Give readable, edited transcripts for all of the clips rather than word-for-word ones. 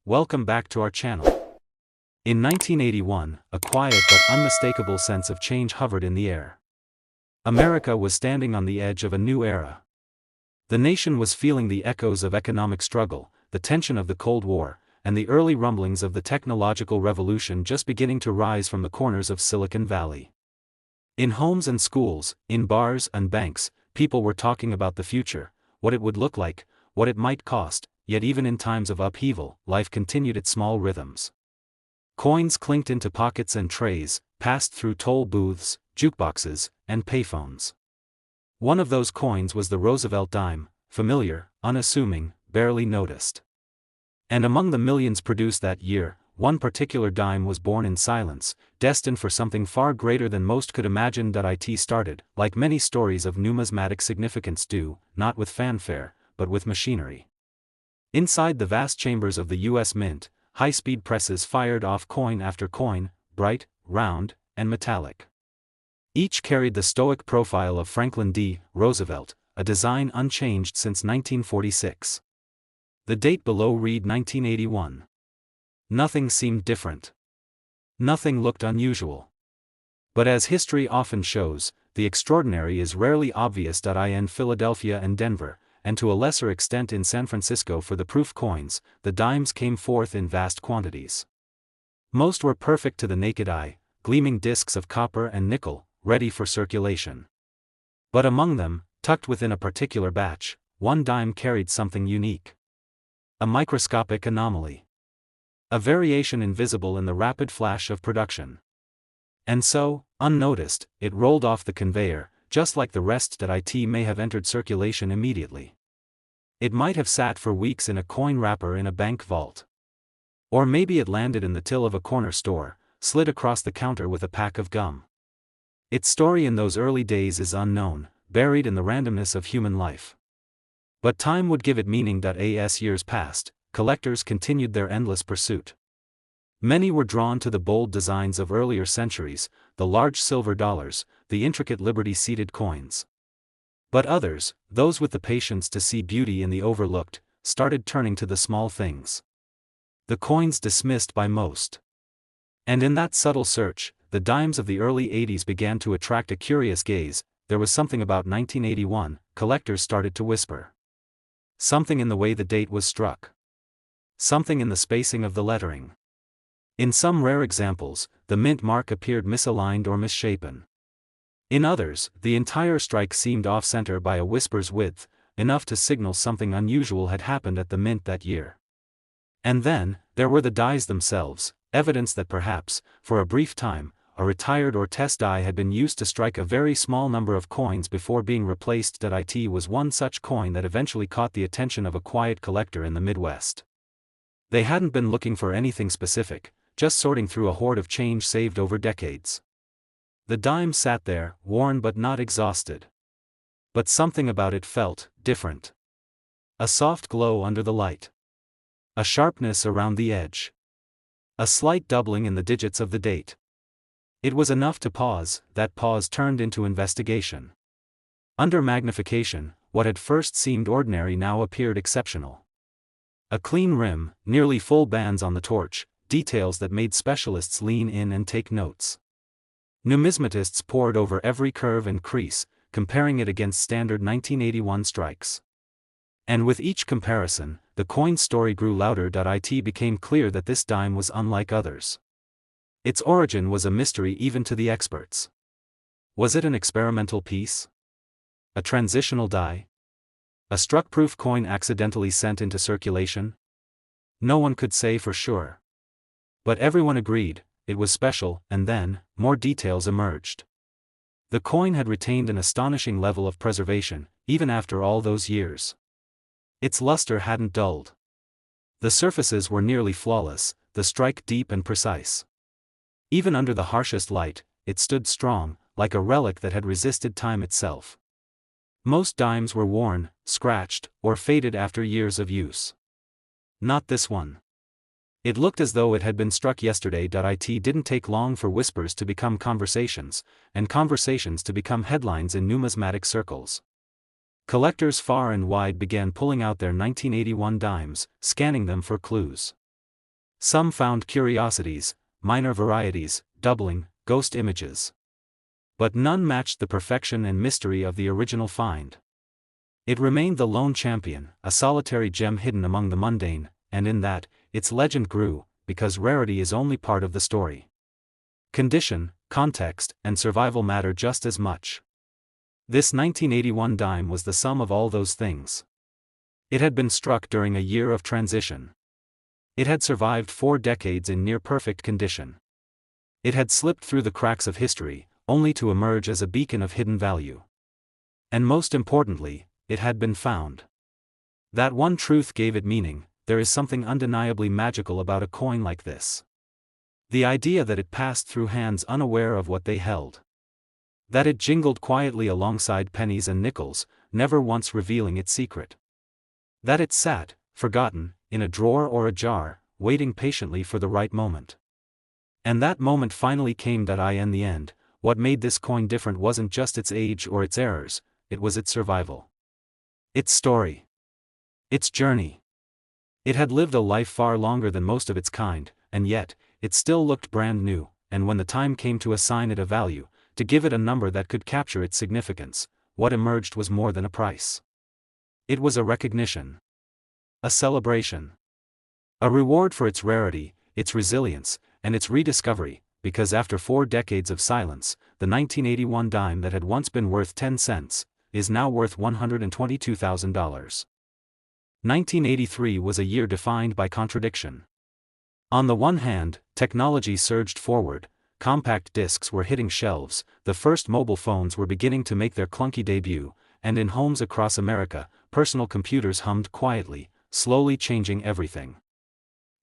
welcome back to our channel. In 1981, a quiet but unmistakable sense of change hovered in the air. America was standing on the edge of a new era. The nation was feeling the echoes of economic struggle, the tension of the Cold War, and the early rumblings of the technological revolution just beginning to rise from the corners of Silicon Valley. In homes and schools, in bars and banks, people were talking about the future, what it would look like, what it might cost, yet even in times of upheaval, life continued its small rhythms. Coins clinked into pockets and trays, passed through toll booths, jukeboxes, and payphones. One of those coins was the Roosevelt dime, familiar, unassuming, barely noticed. And among the millions produced that year, one particular dime was born in silence, destined for something far greater than most could imagine. It started, like many stories of numismatic significance do, not with fanfare, but with machinery. Inside the vast chambers of the U.S. Mint, high-speed presses fired off coin after coin, bright, round, and metallic. Each carried the stoic profile of Franklin D. Roosevelt, a design unchanged since 1946. The date below read 1981. Nothing seemed different. Nothing looked unusual. But as history often shows, the extraordinary is rarely obvious. In Philadelphia and Denver, and to a lesser extent in San Francisco for the proof coins, the dimes came forth in vast quantities. Most were perfect to the naked eye, gleaming discs of copper and nickel, ready for circulation. But among them, tucked within a particular batch, one dime carried something unique. A microscopic anomaly. A variation invisible in the rapid flash of production. And so, unnoticed, it rolled off the conveyor, just like the rest. It may have entered circulation immediately. It might have sat for weeks in a coin wrapper in a bank vault. Or maybe it landed in the till of a corner store, slid across the counter with a pack of gum. Its story in those early days is unknown, buried in the randomness of human life. But time would give it meaning. As years passed, collectors continued their endless pursuit. Many were drawn to the bold designs of earlier centuries, the large silver dollars, the intricate liberty-seated coins. But others, those with the patience to see beauty in the overlooked, started turning to the small things. The coins dismissed by most. And in that subtle search, the dimes of the early 80s began to attract a curious gaze. There was something about 1981, collectors started to whisper. Something in the way the date was struck. Something in the spacing of the lettering. In some rare examples, the mint mark appeared misaligned or misshapen. In others, the entire strike seemed off-center by a whisper's width, enough to signal something unusual had happened at the mint that year. And then, there were the dies themselves, evidence that perhaps, for a brief time, a retired or test die had been used to strike a very small number of coins before being replaced. It was one such coin that eventually caught the attention of a quiet collector in the Midwest. They hadn't been looking for anything specific, just sorting through a hoard of change saved over decades. The dime sat there, worn but not exhausted. But something about it felt different. A soft glow under the light. A sharpness around the edge. A slight doubling in the digits of the date. It was enough to pause. That pause turned into investigation. Under magnification, what had first seemed ordinary now appeared exceptional. A clean rim, nearly full bands on the torch, details that made specialists lean in and take notes. Numismatists pored over every curve and crease, comparing it against standard 1981 strikes. And with each comparison, the coin's story grew louder. It became clear that this dime was unlike others. Its origin was a mystery even to the experts. Was it an experimental piece? A transitional die? A struck-proof coin accidentally sent into circulation? No one could say for sure. But everyone agreed, it was special. And then, more details emerged. The coin had retained an astonishing level of preservation, even after all those years. Its luster hadn't dulled. The surfaces were nearly flawless, the strike deep and precise. Even under the harshest light, it stood strong, like a relic that had resisted time itself. Most dimes were worn, scratched, or faded after years of use. Not this one. It looked as though it had been struck yesterday. It didn't take long for whispers to become conversations, and conversations to become headlines in numismatic circles. Collectors far and wide began pulling out their 1981 dimes, scanning them for clues. Some found curiosities, minor varieties, doubling, ghost images. But none matched the perfection and mystery of the original find. It remained the lone champion, a solitary gem hidden among the mundane, and in that, its legend grew, because rarity is only part of the story. Condition, context, and survival matter just as much. This 1981 dime was the sum of all those things. It had been struck during a year of transition. It had survived 4 decades in near-perfect condition. It had slipped through the cracks of history, only to emerge as a beacon of hidden value. And most importantly, it had been found. That one truth gave it meaning: there is something undeniably magical about a coin like this. The idea that it passed through hands unaware of what they held. That it jingled quietly alongside pennies and nickels, never once revealing its secret. That it sat, forgotten, in a drawer or a jar, waiting patiently for the right moment. And that moment finally came. In the end, what made this coin different wasn't just its age or its errors, it was its survival. Its story. Its journey. It had lived a life far longer than most of its kind, and yet, it still looked brand new, and when the time came to assign it a value, to give it a number that could capture its significance, what emerged was more than a price. It was a recognition. A celebration. A reward for its rarity, its resilience, and its rediscovery, because after 4 decades of silence, the 1981 dime that had once been worth 10 cents, is now worth $122,000. 1983 was a year defined by contradiction. On the one hand, technology surged forward, compact discs were hitting shelves, the first mobile phones were beginning to make their clunky debut, and in homes across America, personal computers hummed quietly, slowly changing everything.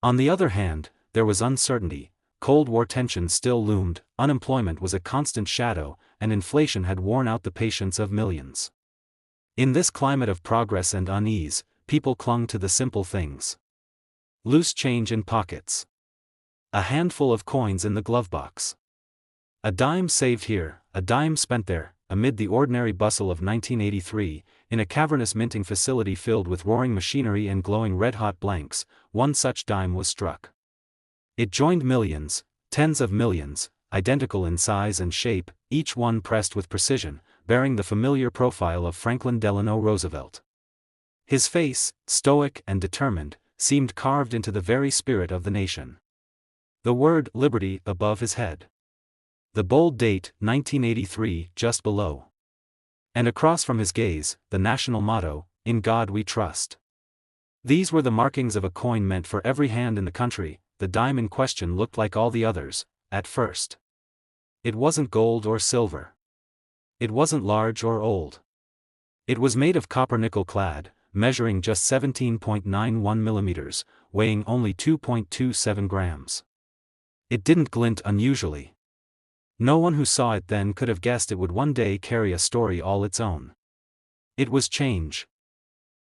On the other hand, there was uncertainty. Cold War tensions still loomed, unemployment was a constant shadow, and inflation had worn out the patience of millions. In this climate of progress and unease, people clung to the simple things. Loose change in pockets. A handful of coins in the glove box. A dime saved here, a dime spent there. Amid the ordinary bustle of 1983, in a cavernous minting facility filled with roaring machinery and glowing red-hot blanks, one such dime was struck. It joined millions, tens of millions, identical in size and shape, each one pressed with precision, bearing the familiar profile of Franklin Delano Roosevelt. His face, stoic and determined, seemed carved into the very spirit of the nation. The word "Liberty" above his head. The bold date, 1983, just below. And across from his gaze, the national motto, "In God We Trust." These were the markings of a coin meant for every hand in the country. The dime in question looked like all the others, at first. It wasn't gold or silver. It wasn't large or old. It was made of copper nickel clad, measuring just 17.91 millimeters, weighing only 2.27 grams. It didn't glint unusually. No one who saw it then could have guessed it would one day carry a story all its own. It was change.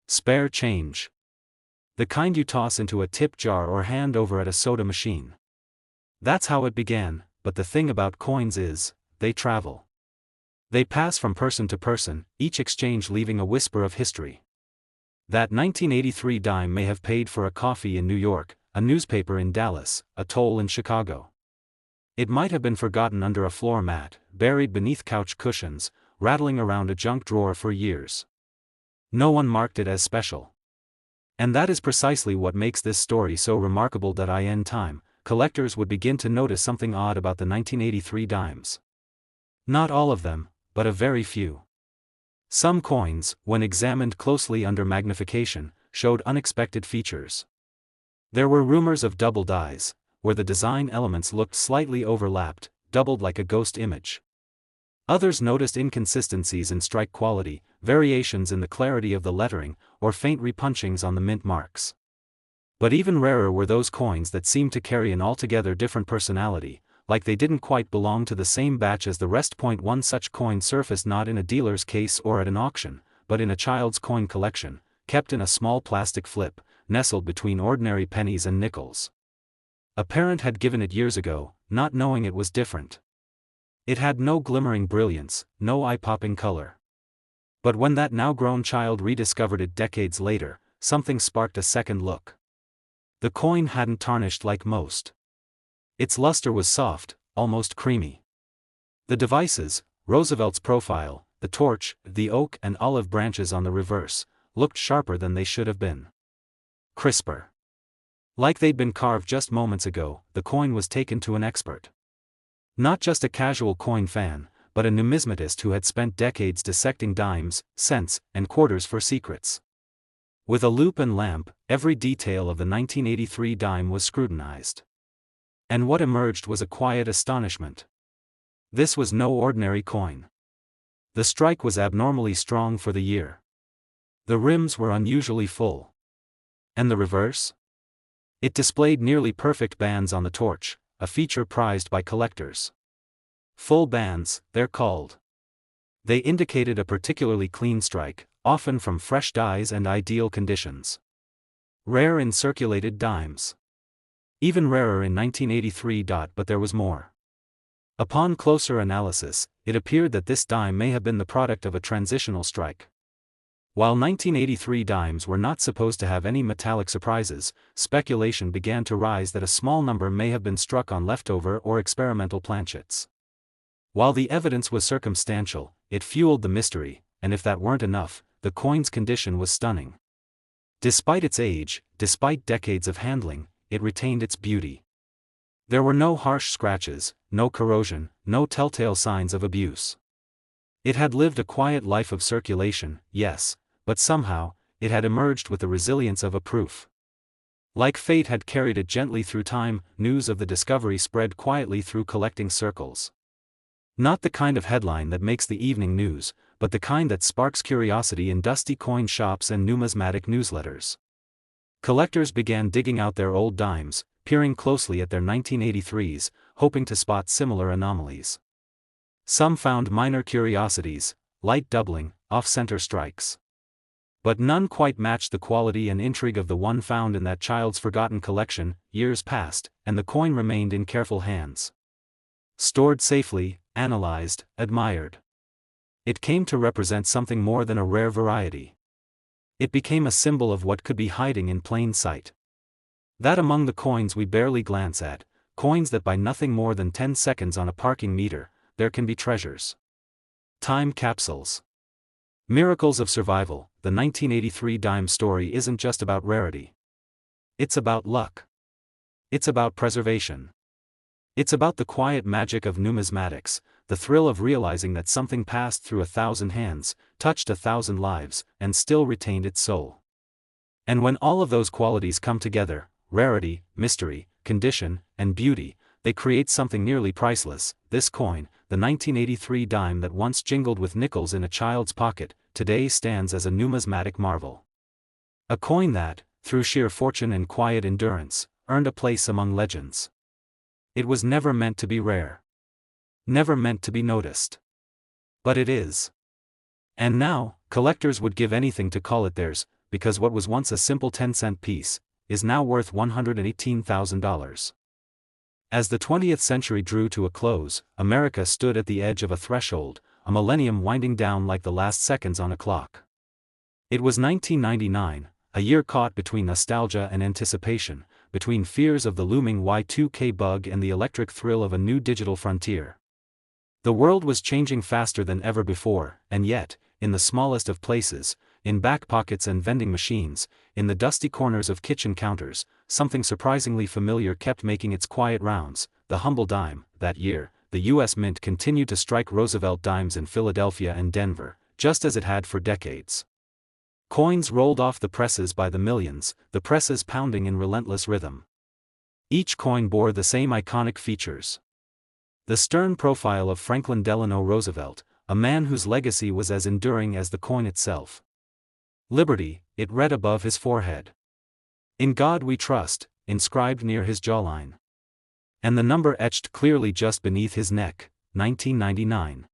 Spare change. The kind you toss into a tip jar or hand over at a soda machine. That's how it began, but the thing about coins is, they travel. They pass from person to person, each exchange leaving a whisper of history. That 1983 dime may have paid for a coffee in New York, a newspaper in Dallas, a toll in Chicago. It might have been forgotten under a floor mat, buried beneath couch cushions, rattling around a junk drawer for years. No one marked it as special. And that is precisely what makes this story so remarkable. In time, collectors would begin to notice something odd about the 1983 dimes. Not all of them, but a very few. Some coins, when examined closely under magnification, showed unexpected features. There were rumors of double dies, where the design elements looked slightly overlapped, doubled like a ghost image. Others noticed inconsistencies in strike quality, variations in the clarity of the lettering, or faint repunchings on the mint marks. But even rarer were those coins that seemed to carry an altogether different personality, like they didn't quite belong to the same batch as the rest. One such coin surfaced not in a dealer's case or at an auction, but in a child's coin collection, kept in a small plastic flip, nestled between ordinary pennies and nickels. A parent had given it years ago, not knowing it was different. It had no glimmering brilliance, no eye-popping color. But when that now-grown child rediscovered it decades later, something sparked a second look. The coin hadn't tarnished like most. Its luster was soft, almost creamy. The devices, Roosevelt's profile, the torch, the oak and olive branches on the reverse, looked sharper than they should have been. Crisper. Like they'd been carved just moments ago, the coin was taken to an expert. Not just a casual coin fan, but a numismatist who had spent decades dissecting dimes, cents, and quarters for secrets. With a loupe and lamp, every detail of the 1983 dime was scrutinized. And what emerged was a quiet astonishment. This was no ordinary coin. The strike was abnormally strong for the year. The rims were unusually full. And the reverse? It displayed nearly perfect bands on the torch, a feature prized by collectors. Full bands, they're called. They indicated a particularly clean strike, often from fresh dies and ideal conditions. Rare in circulated dimes. Even rarer in 1983. But there was more. Upon closer analysis, it appeared that this dime may have been the product of a transitional strike. While 1983 dimes were not supposed to have any metallic surprises, speculation began to rise that a small number may have been struck on leftover or experimental planchets. While the evidence was circumstantial, it fueled the mystery, and if that weren't enough, the coin's condition was stunning. Despite its age, despite decades of handling, it retained its beauty. There were no harsh scratches, no corrosion, no telltale signs of abuse. It had lived a quiet life of circulation, yes, but somehow, it had emerged with the resilience of a proof. Like fate had carried it gently through time, news of the discovery spread quietly through collecting circles. Not the kind of headline that makes the evening news, but the kind that sparks curiosity in dusty coin shops and numismatic newsletters. Collectors began digging out their old dimes, peering closely at their 1983s, hoping to spot similar anomalies. Some found minor curiosities, light doubling, off-center strikes. But none quite matched the quality and intrigue of the one found in that child's forgotten collection. Years passed, and the coin remained in careful hands. Stored safely, analyzed, admired. It came to represent something more than a rare variety. It became a symbol of what could be hiding in plain sight. That among the coins we barely glance at, coins that buy nothing more than 10 seconds on a parking meter, there can be treasures. Time capsules. Miracles of survival. The 1983 dime story isn't just about rarity. It's about luck. It's about preservation. It's about the quiet magic of numismatics, the thrill of realizing that something passed through 1,000 hands, touched 1,000 lives, and still retained its soul. And when all of those qualities come together, rarity, mystery, condition, and beauty, they create something nearly priceless. This coin, the 1983 dime that once jingled with nickels in a child's pocket, today stands as a numismatic marvel. A coin that, through sheer fortune and quiet endurance, earned a place among legends. It was never meant to be rare. Never meant to be noticed. But it is. And now, collectors would give anything to call it theirs, because what was once a simple 10-cent piece, is now worth $118,000. As the 20th century drew to a close, America stood at the edge of a threshold, a millennium winding down like the last seconds on a clock. It was 1999, a year caught between nostalgia and anticipation, between fears of the looming Y2K bug and the electric thrill of a new digital frontier. The world was changing faster than ever before, and yet, in the smallest of places, in back pockets and vending machines, in the dusty corners of kitchen counters, something surprisingly familiar kept making its quiet rounds. The humble dime. That year, the U.S. Mint continued to strike Roosevelt dimes in Philadelphia and Denver, just as it had for decades. Coins rolled off the presses by the millions, the presses pounding in relentless rhythm. Each coin bore the same iconic features. The stern profile of Franklin Delano Roosevelt, a man whose legacy was as enduring as the coin itself. Liberty, it read above his forehead. In God we trust, inscribed near his jawline. And the number etched clearly just beneath his neck, 1999.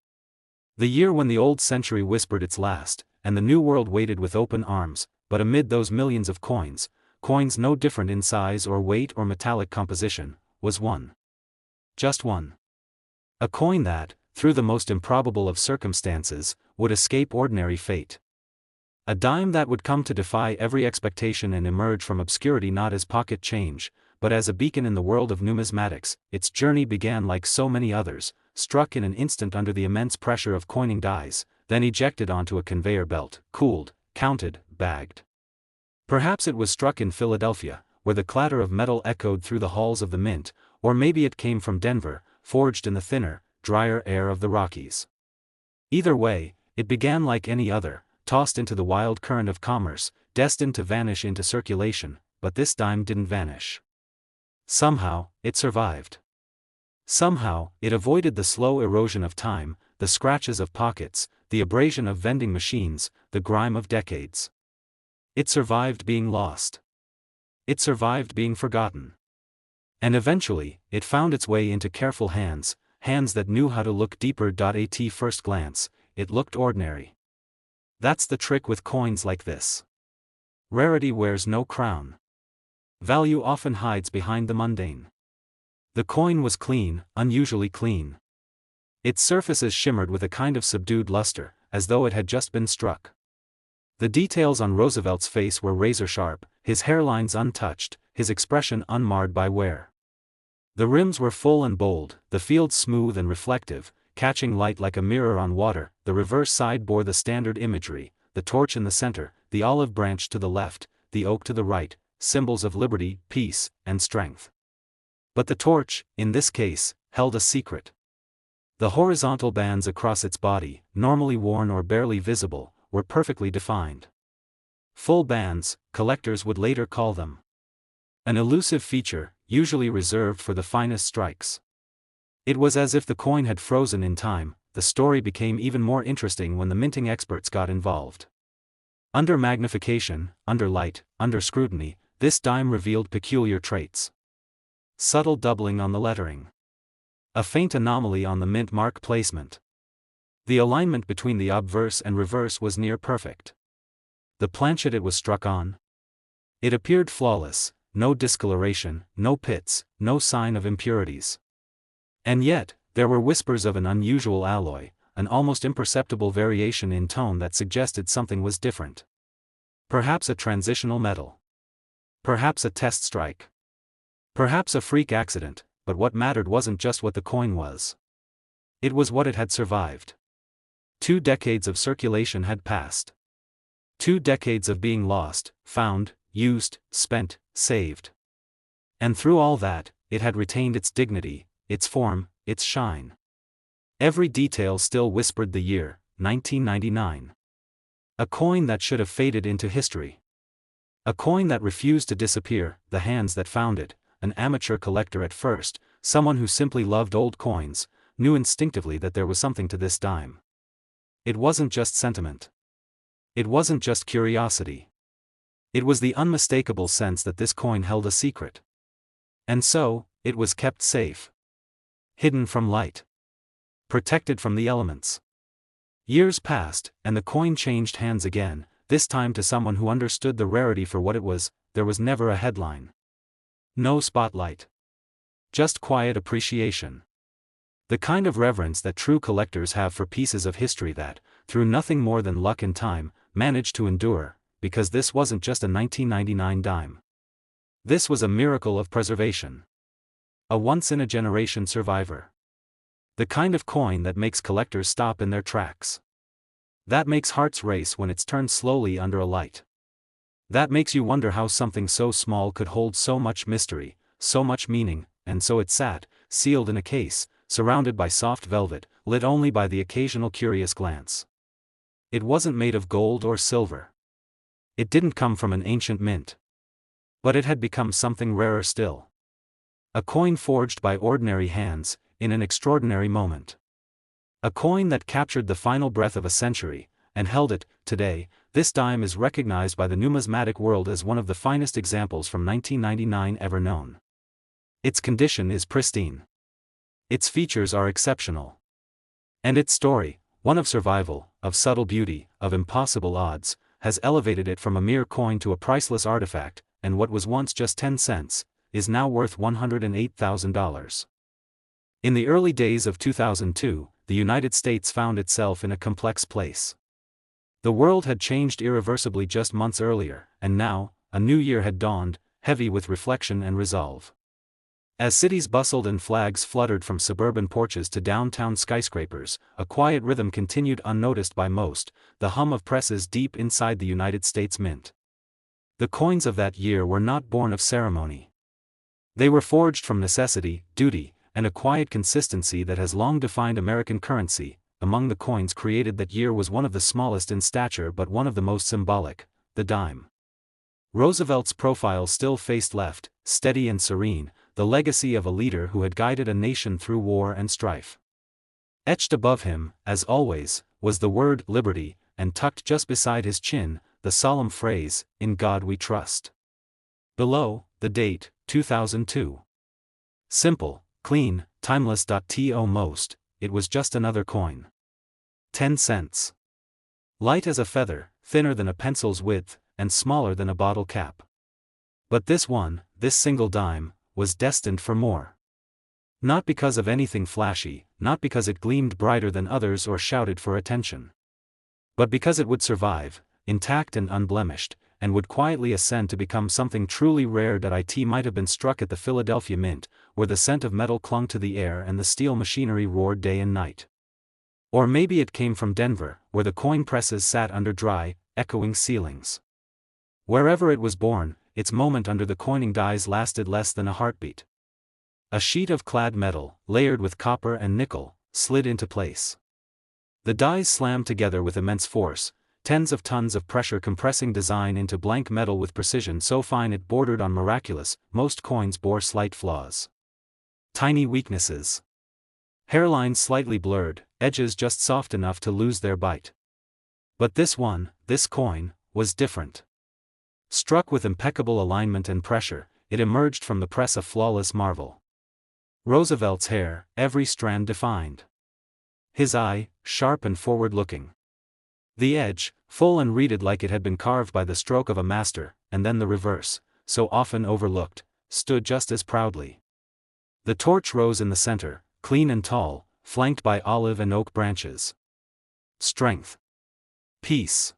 The year when the old century whispered its last, and the new world waited with open arms. But amid those millions of coins, coins no different in size or weight or metallic composition, was one. Just one. A coin that, through the most improbable of circumstances, would escape ordinary fate. A dime that would come to defy every expectation and emerge from obscurity not as pocket change, but as a beacon in the world of numismatics. Its journey began like so many others, struck in an instant under the immense pressure of coining dies, then ejected onto a conveyor belt, cooled, counted, bagged. Perhaps it was struck in Philadelphia, where the clatter of metal echoed through the halls of the mint, or maybe it came from Denver, forged in the thinner, drier air of the Rockies. Either way, it began like any other, tossed into the wild current of commerce, destined to vanish into circulation, but this dime didn't vanish. Somehow, it survived. Somehow, it avoided the slow erosion of time, the scratches of pockets, the abrasion of vending machines, the grime of decades. It survived being lost. It survived being forgotten. And eventually, it found its way into careful hands, hands that knew how to look deeper. At first glance, it looked ordinary. That's the trick with coins like this. Rarity wears no crown. Value often hides behind the mundane. The coin was clean, unusually clean. Its surfaces shimmered with a kind of subdued luster, as though it had just been struck. The details on Roosevelt's face were razor-sharp, his hairlines untouched, his expression unmarred by wear. The rims were full and bold, the field smooth and reflective, catching light like a mirror on water. The reverse side bore the standard imagery, the torch in the center, the olive branch to the left, the oak to the right, symbols of liberty, peace, and strength. But the torch, in this case, held a secret. The horizontal bands across its body, normally worn or barely visible, were perfectly defined. Full bands, collectors would later call them. An elusive feature, usually reserved for the finest strikes. It was as if the coin had frozen in time. The story became even more interesting when the minting experts got involved. Under magnification, under light, under scrutiny, this dime revealed peculiar traits. Subtle doubling on the lettering. A faint anomaly on the mint mark placement. The alignment between the obverse and reverse was near perfect. The planchet it was struck on. It appeared flawless, no discoloration, no pits, no sign of impurities. And yet, there were whispers of an unusual alloy, an almost imperceptible variation in tone that suggested something was different. Perhaps a transitional metal. Perhaps a test strike. Perhaps a freak accident, but what mattered wasn't just what the coin was. It was what it had survived. 2 decades of circulation had passed. 2 decades of being lost, found, used, spent, saved. And through all that, it had retained its dignity, its form, its shine. Every detail still whispered the year, 1999. A coin that should have faded into history. A coin that refused to disappear. The hands that found it, an amateur collector at first, someone who simply loved old coins, knew instinctively that there was something to this dime. It wasn't just sentiment. It wasn't just curiosity. It was the unmistakable sense that this coin held a secret. And so, it was kept safe. Hidden from light. Protected from the elements. Years passed, and the coin changed hands again, this time to someone who understood the rarity for what it was. There was never a headline. No spotlight. Just quiet appreciation. The kind of reverence that true collectors have for pieces of history that, through nothing more than luck and time, managed to endure, because this wasn't just a 1999 dime. This was a miracle of preservation. A once-in-a-generation survivor. The kind of coin that makes collectors stop in their tracks. That makes hearts race when it's turned slowly under a light. That makes you wonder how something so small could hold so much mystery, so much meaning, and so it sat, sealed in a case, surrounded by soft velvet, lit only by the occasional curious glance. It wasn't made of gold or silver. It didn't come from an ancient mint. But it had become something rarer still. A coin forged by ordinary hands, in an extraordinary moment. A coin that captured the final breath of a century, and held it. Today, this dime is recognized by the numismatic world as one of the finest examples from 1999 ever known. Its condition is pristine. Its features are exceptional. And its story, one of survival, of subtle beauty, of impossible odds, has elevated it from a mere coin to a priceless artifact, and what was once just 10 cents, is now worth $108,000. In the early days of 2002, the United States found itself in a complex place. The world had changed irreversibly just months earlier, and now, a new year had dawned, heavy with reflection and resolve. As cities bustled and flags fluttered from suburban porches to downtown skyscrapers, a quiet rhythm continued unnoticed by most, the hum of presses deep inside the United States Mint. The coins of that year were not born of ceremony. They were forged from necessity, duty, and a quiet consistency that has long defined American currency. Among the coins created that year was one of the smallest in stature but one of the most symbolic, the dime. Roosevelt's profile still faced left, steady and serene, the legacy of a leader who had guided a nation through war and strife. Etched above him, as always, was the word liberty, and tucked just beside his chin, the solemn phrase, "In God we trust." Below, the date, 2002. Simple, clean, timeless. To most, it was just another coin. 10 cents. Light as a feather, thinner than a pencil's width, and smaller than a bottle cap. But this one, this single dime, was destined for more. Not because of anything flashy, not because it gleamed brighter than others or shouted for attention. But because it would survive, intact and unblemished, and would quietly ascend to become something truly rare. It might have been struck at the Philadelphia Mint, where the scent of metal clung to the air and the steel machinery roared day and night. Or maybe it came from Denver, where the coin presses sat under dry, echoing ceilings. Wherever it was born, its moment under the coining dies lasted less than a heartbeat. A sheet of clad metal, layered with copper and nickel, slid into place. The dies slammed together with immense force, tens of tons of pressure compressing design into blank metal with precision so fine it bordered on miraculous. Most coins bore slight flaws. Tiny weaknesses. Hairlines slightly blurred, edges just soft enough to lose their bite. But this one, this coin, was different. Struck with impeccable alignment and pressure, it emerged from the press a flawless marvel. Roosevelt's hair, every strand defined. His eye, sharp and forward-looking. The edge, full and reeded like it had been carved by the stroke of a master, and then the reverse, so often overlooked, stood just as proudly. The torch rose in the center, clean and tall, flanked by olive and oak branches. Strength. Peace.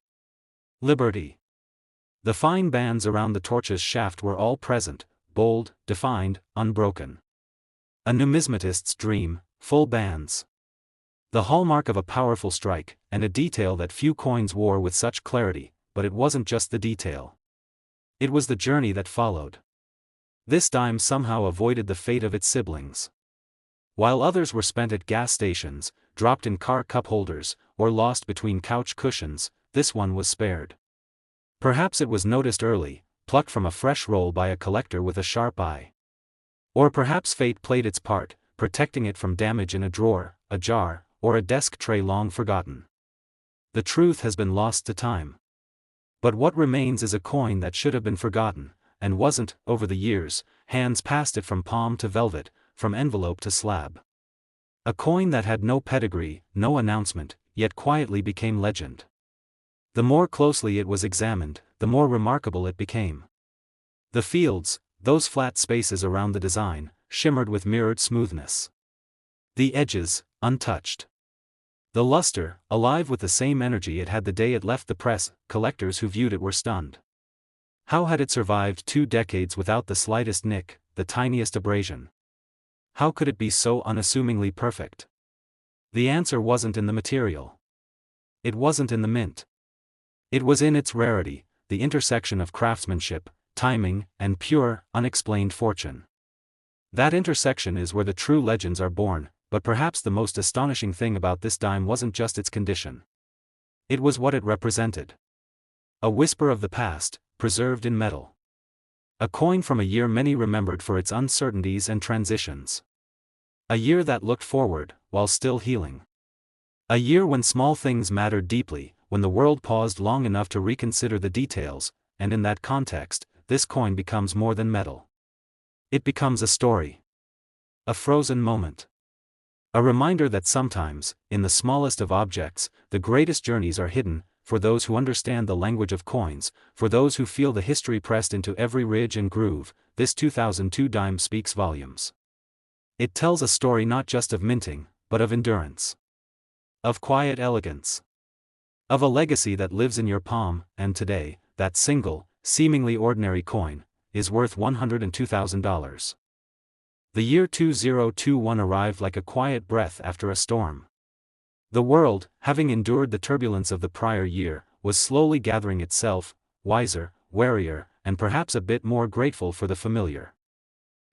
Liberty. The fine bands around the torch's shaft were all present, bold, defined, unbroken. A numismatist's dream, full bands. The hallmark of a powerful strike, and a detail that few coins wore with such clarity. But it wasn't just the detail. It was the journey that followed. This dime somehow avoided the fate of its siblings. While others were spent at gas stations, dropped in car cup holders, or lost between couch cushions, this one was spared. Perhaps it was noticed early, plucked from a fresh roll by a collector with a sharp eye. Or perhaps fate played its part, protecting it from damage in a drawer, a jar, or a desk tray long forgotten. The truth has been lost to time. But what remains is a coin that should have been forgotten, and wasn't. Over the years, hands passed it from palm to velvet, from envelope to slab. A coin that had no pedigree, no announcement, yet quietly became legend. The more closely it was examined, the more remarkable it became. The fields, those flat spaces around the design, shimmered with mirrored smoothness. The edges, untouched. The luster, alive with the same energy it had the day it left the press. Collectors who viewed it were stunned. How had it survived 2 decades without the slightest nick, the tiniest abrasion? How could it be so unassumingly perfect? The answer wasn't in the material. It wasn't in the mint. It was in its rarity, the intersection of craftsmanship, timing, and pure, unexplained fortune. That intersection is where the true legends are born. But perhaps the most astonishing thing about this dime wasn't just its condition. It was what it represented. A whisper of the past, preserved in metal. A coin from a year many remembered for its uncertainties and transitions. A year that looked forward, while still healing. A year when small things mattered deeply, when the world paused long enough to reconsider the details, and in that context, this coin becomes more than metal. It becomes a story. A frozen moment. A reminder that sometimes, in the smallest of objects, the greatest journeys are hidden. For those who understand the language of coins, for those who feel the history pressed into every ridge and groove, this 2002 dime speaks volumes. It tells a story not just of minting, but of endurance. Of quiet elegance. Of a legacy that lives in your palm, and today, that single, seemingly ordinary coin, is worth $102,000. The year 2021 arrived like a quiet breath after a storm. The world, having endured the turbulence of the prior year, was slowly gathering itself, wiser, warier, and perhaps a bit more grateful for the familiar.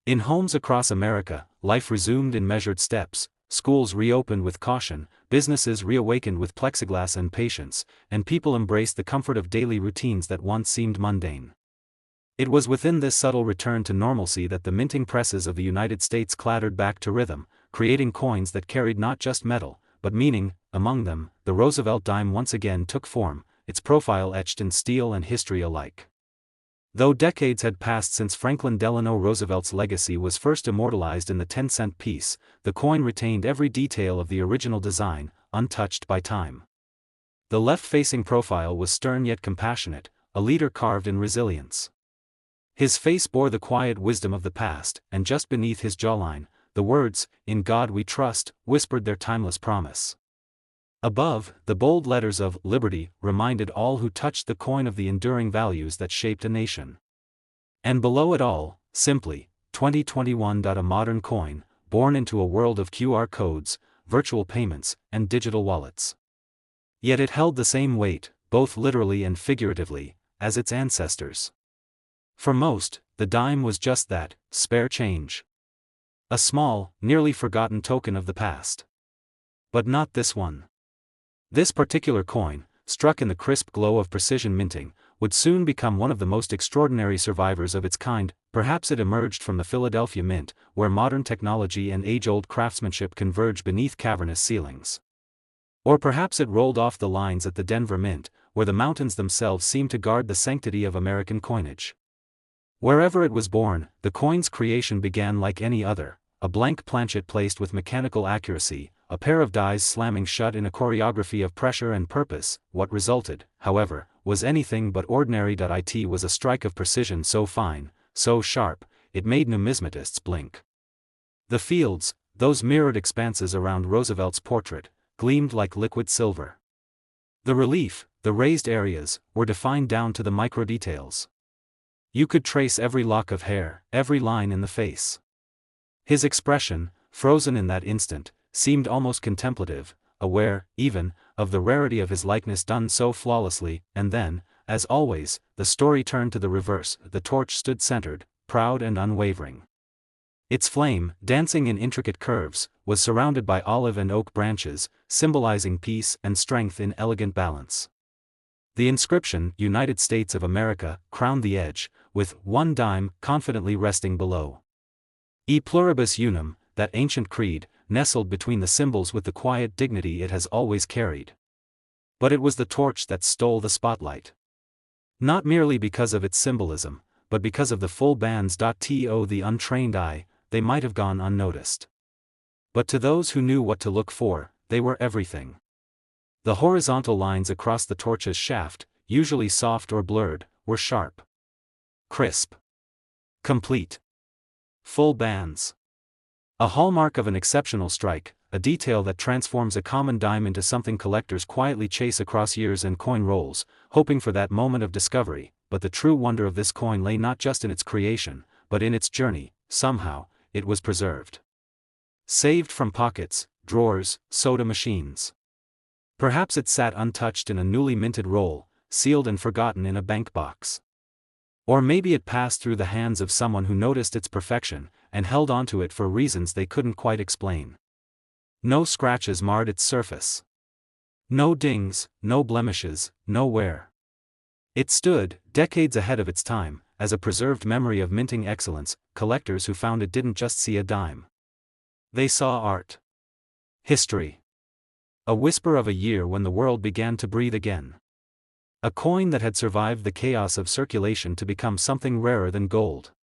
In homes across America, life resumed in measured steps, schools reopened with caution, businesses reawakened with plexiglass and patience, and people embraced the comfort of daily routines that once seemed mundane. It was within this subtle return to normalcy that the minting presses of the United States clattered back to rhythm, creating coins that carried not just metal, but meaning. Among them, the Roosevelt dime once again took form, its profile etched in steel and history alike. Though decades had passed since Franklin Delano Roosevelt's legacy was first immortalized in the 10-cent piece, the coin retained every detail of the original design, untouched by time. The left-facing profile was stern yet compassionate, a leader carved in resilience. His face bore the quiet wisdom of the past, and just beneath his jawline, the words, "In God We Trust," whispered their timeless promise. Above, the bold letters of "Liberty" reminded all who touched the coin of the enduring values that shaped a nation. And below it all, simply, 2021. A modern coin, born into a world of QR codes, virtual payments, and digital wallets. Yet it held the same weight, both literally and figuratively, as its ancestors. For most, the dime was just that, spare change. A small, nearly forgotten token of the past. But not this one. This particular coin, struck in the crisp glow of precision minting, would soon become one of the most extraordinary survivors of its kind. Perhaps it emerged from the Philadelphia Mint, where modern technology and age-old craftsmanship converge beneath cavernous ceilings. Or perhaps it rolled off the lines at the Denver Mint, where the mountains themselves seem to guard the sanctity of American coinage. Wherever it was born, the coin's creation began like any other, a blank planchet placed with mechanical accuracy, a pair of dies slamming shut in a choreography of pressure and purpose. What resulted, however, was anything but ordinary. It was a strike of precision so fine, so sharp, it made numismatists blink. The fields, those mirrored expanses around Roosevelt's portrait, gleamed like liquid silver. The relief, the raised areas, were defined down to the micro-details. You could trace every lock of hair, every line in the face. His expression, frozen in that instant, seemed almost contemplative, aware, even, of the rarity of his likeness done so flawlessly. And then, as always, the story turned to the reverse. The torch stood centered, proud and unwavering. Its flame, dancing in intricate curves, was surrounded by olive and oak branches, symbolizing peace and strength in elegant balance. The inscription, "United States of America," crowned the edge, with "one dime" confidently resting below. E pluribus unum, that ancient creed, nestled between the symbols with the quiet dignity it has always carried. But it was the torch that stole the spotlight. Not merely because of its symbolism, but because of the full bands. To the untrained eye, they might have gone unnoticed. But to those who knew what to look for, they were everything. The horizontal lines across the torch's shaft, usually soft or blurred, were sharp, crisp, complete. Full bands. A hallmark of an exceptional strike, a detail that transforms a common dime into something collectors quietly chase across years and coin rolls, hoping for that moment of discovery. But the true wonder of this coin lay not just in its creation, but in its journey. Somehow, it was preserved. Saved from pockets, drawers, soda machines. Perhaps it sat untouched in a newly minted roll, sealed and forgotten in a bank box. Or maybe it passed through the hands of someone who noticed its perfection, and held onto it for reasons they couldn't quite explain. No scratches marred its surface. No dings, no blemishes, no wear. It stood, decades ahead of its time, as a preserved memory of minting excellence. Collectors who found it didn't just see a dime. They saw art. History. A whisper of a year when the world began to breathe again. A coin that had survived the chaos of circulation to become something rarer than gold.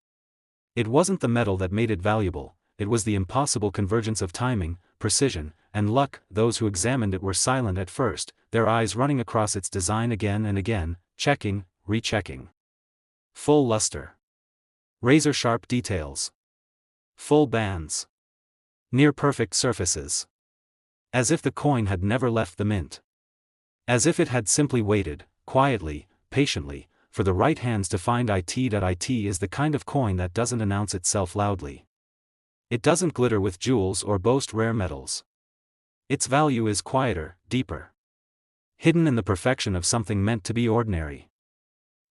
It wasn't the metal that made it valuable, it was the impossible convergence of timing, precision, and luck. Those who examined it were silent at first, their eyes running across its design again and again, checking, rechecking. Full luster. Razor-sharp details. Full bands. Near-perfect surfaces. As if the coin had never left the mint. As if it had simply waited, quietly, patiently, for the right hands to find it. It is the kind of coin that doesn't announce itself loudly. It doesn't glitter with jewels or boast rare metals. Its value is quieter, deeper. Hidden in the perfection of something meant to be ordinary.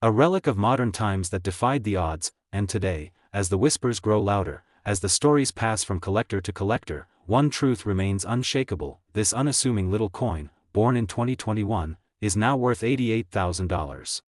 A relic of modern times that defied the odds, and today, as the whispers grow louder, as the stories pass from collector to collector, one truth remains unshakable: this unassuming little coin, born in 2021, is now worth $88,000.